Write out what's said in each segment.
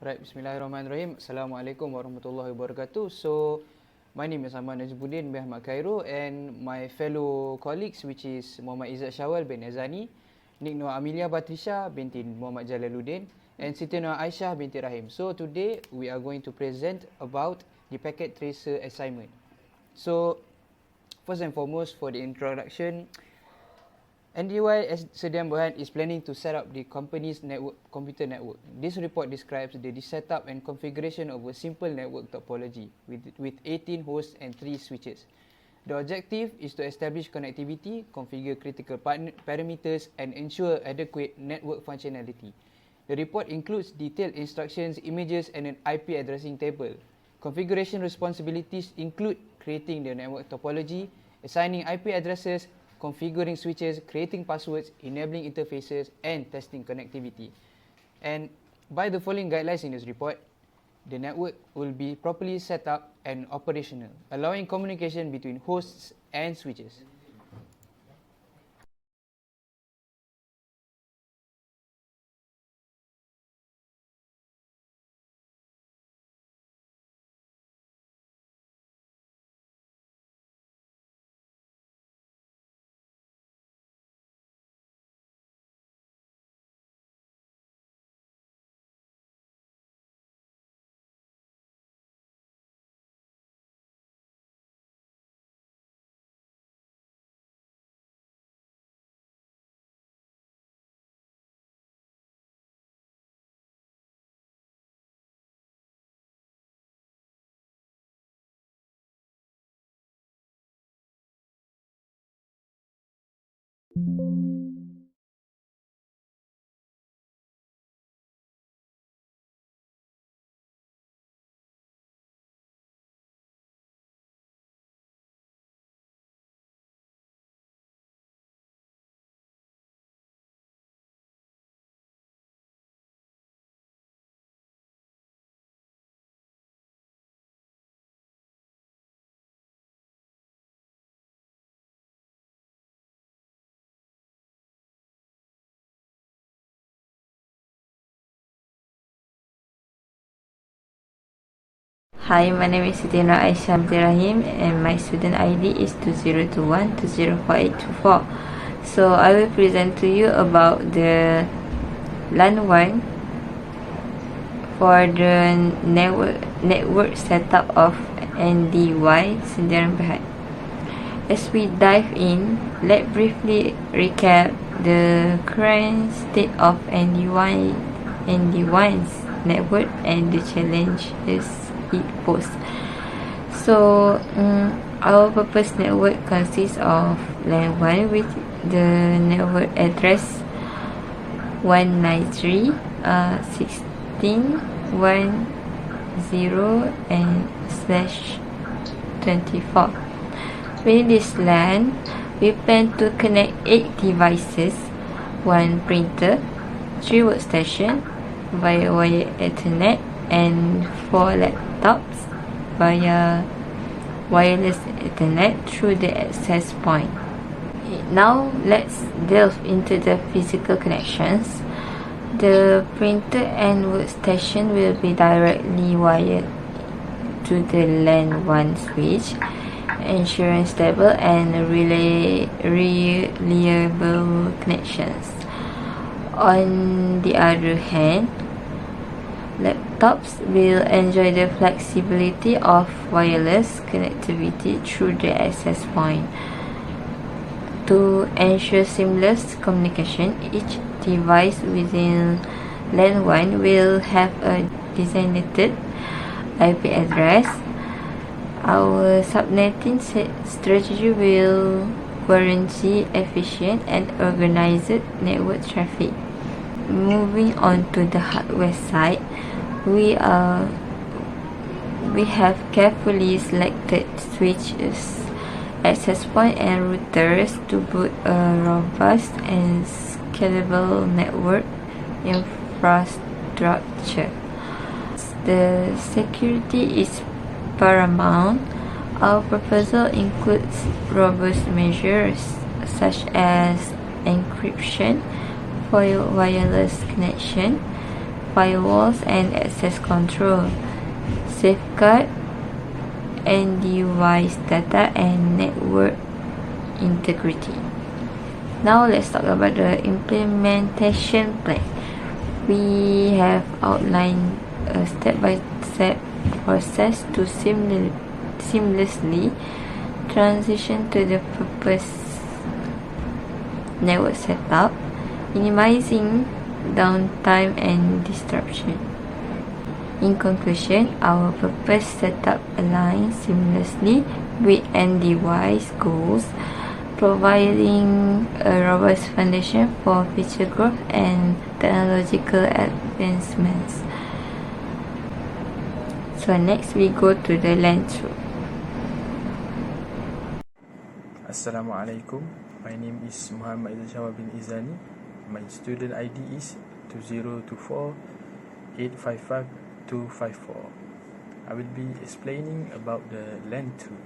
Right, Bismillahirrahmanirrahim. Assalamualaikum warahmatullahi wabarakatuh. So, my name is Ahmad Najmuddin bin Ahmad Cairo and my fellow colleagues which is Muhammad Izzat Syawal bin Azani, Nik Noor Amelia Batrisha binti Muhammad Jalaluddin and Siti Noor Aisyah binti Rahim. So, today we are going to present about the packet tracer assignment. So, first and foremost for the introduction, NDY as Sdn Bhd is planning to set up the company's computer network. This report describes the setup and configuration of a simple network topology with 18 hosts and 3 switches. The objective is to establish connectivity, configure critical parameters and ensure adequate network functionality. The report includes detailed instructions, images and an IP addressing table. Configuration responsibilities include creating the network topology, assigning IP addresses, configuring switches, creating passwords, enabling interfaces, and testing connectivity. And by the following guidelines in this report, the network will be properly set up and operational, allowing communication between hosts and switches. Hi, my name is Siti Noor Aisyah binti Rahim and my student ID is 2021204824. So I will present to you about the LAN 1 for the network setup of NDY Sdn Bhd. As we dive in, let's briefly recap the current state of ND1's network and the challenges it poses. So, our purpose network consists of LAN 1 with the network address 193.16.10 and /24. Within this LAN, we plan to connect 8 devices, 1 printer, 3 workstations via wire Ethernet, and 4 laptops via wireless Ethernet through the access point. Now let's delve into the physical connections. The printer and workstation will be directly wired to the LAN 1 switch, ensuring stable and reliable connections. On the other hand, laptops will enjoy the flexibility of wireless connectivity through the access point. To ensure seamless communication, each device within LAN 1 will have a designated IP address. Our subnetting strategy will guarantee efficient and organized network traffic. Moving on to the hardware side, we have carefully selected switches, access point and routers to build a robust and scalable network infrastructure. The security is paramount. Our proposal includes robust measures such as encryption for wireless connection, firewalls and access control, safeguard end device data and network integrity. Now let's talk about the implementation plan. We have outlined a step-by-step process to seamlessly transition to the purpose network setup, minimizing downtime and disruption. In conclusion, our purpose setup aligns seamlessly with end device goals, providing a robust foundation for future growth and technological advancements. So next we go to the LAN 2. Assalamualaikum. My name is Muhammad Shawal bin Izani. My student ID is 2024-855-254. I will be explaining about the LAN 2.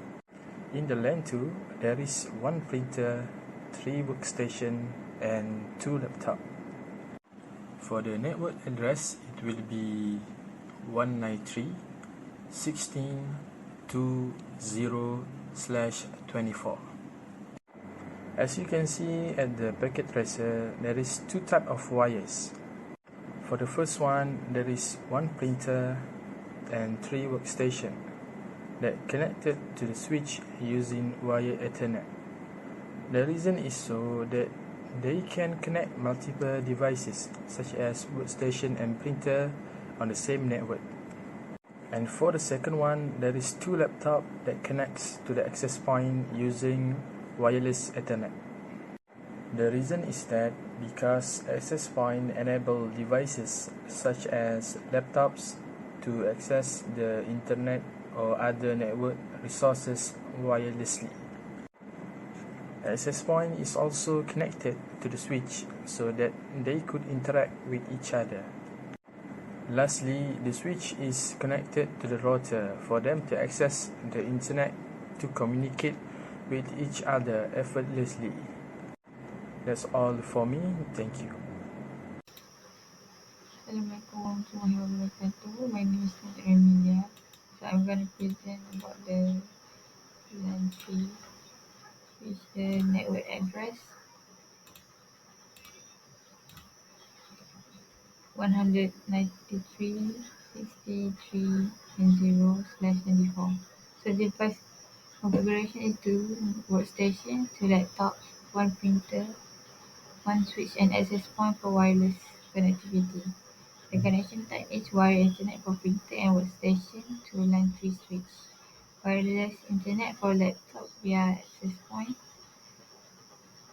In the LAN 2, there is one printer, 3 workstation and 2 laptops. For the network address, it will be 193.16.20/24. As you can see at the packet tracer, there is 2 types of wires. For the first one, there is one printer and 3 workstation that connected to the switch using wire Ethernet. The reason is so that they can connect multiple devices such as workstation and printer on the same network. And for the second one, there is 2 laptops that connects to the access point using wireless Ethernet. The reason is that because access point enable devices such as laptops to access the internet or other network resources wirelessly. Access point is also connected to the switch so that they could interact with each other. Lastly, the switch is connected to the router for them to access the internet to communicate with each other effortlessly. That's all for me. Thank you. Assalamualaikum warahmatullahi wabarakatuh. My name is Nadia Emilia. So I'm going to present about the LAN 3, which the network address 193.63.0/24. So the device configuration is 2 workstations, 2 laptops, 1 printer, 1 switch and access point for wireless connectivity. The connection type is wired internet for printer and workstation to LAN 3 switch. Wireless internet for laptop via access point.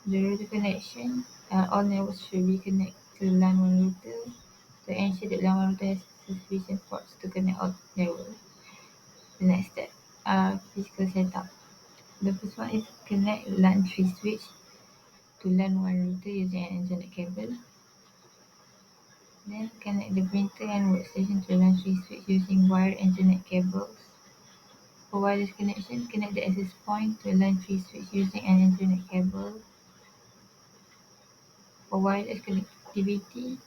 The router connection, all networks should be connected to LAN 1 router to ensure that LAN 1 router has sufficient ports to connect all networks. The next step are physical setup. The first one is connect LAN 3 switch to LAN 1 router using an Ethernet cable. Then connect the printer and workstation to LAN 3 switch using wired Ethernet cables. For wireless connection, connect the access point to LAN 3 switch using an Ethernet cable. For wireless connectivity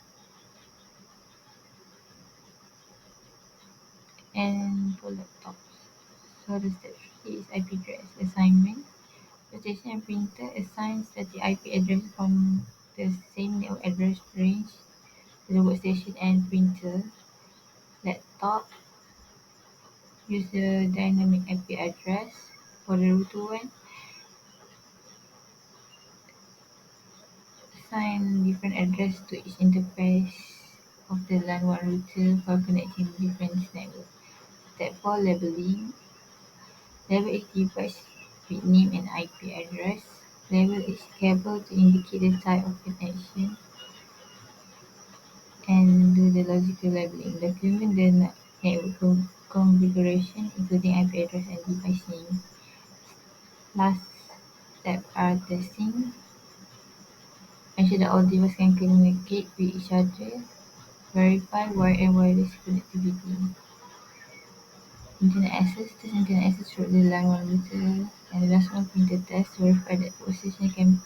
and for laptops. So the step 3 is IP address assignment. Workstation and printer assign static IP address from the same network address range to the workstation and printer. Laptop use the dynamic IP address. For the router one, assign different address to each interface of the LAN 1 router for connecting different networks. Step 4, labeling. Label each device with name and IP address. Label each cable to indicate the type of connection. And do the logical labeling. Document the network configuration, including IP address and device name. Last step are testing. Ensure that all devices can communicate with each other. Verify wired and wireless connectivity. Internet access. Test internet access through the LAN 1 router. And the last one, printer test. Verify that workstation can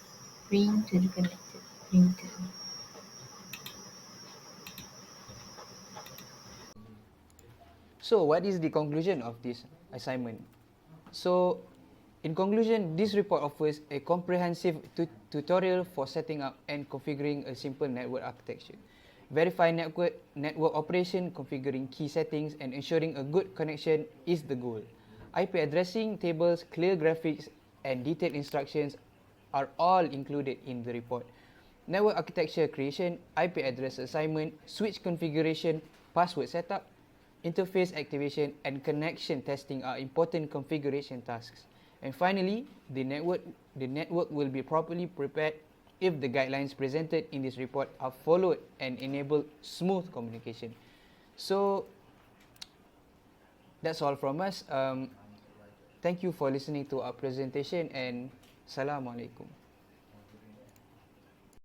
print to the connected printer. So what is the conclusion of this assignment? So in conclusion, this report offers a comprehensive tutorial for setting up and configuring a simple network architecture. Verify network operation, configuring key settings, and ensuring a good connection is the goal. IP addressing tables, clear graphics, and detailed instructions are all included in the report. Network architecture creation, IP address assignment, switch configuration, password setup, interface activation, and connection testing are important configuration tasks. And finally, the network will be properly prepared if the guidelines presented in this report are followed and enable smooth communication. So that's all from us. Thank you for listening to our presentation, and Assalamualaikum.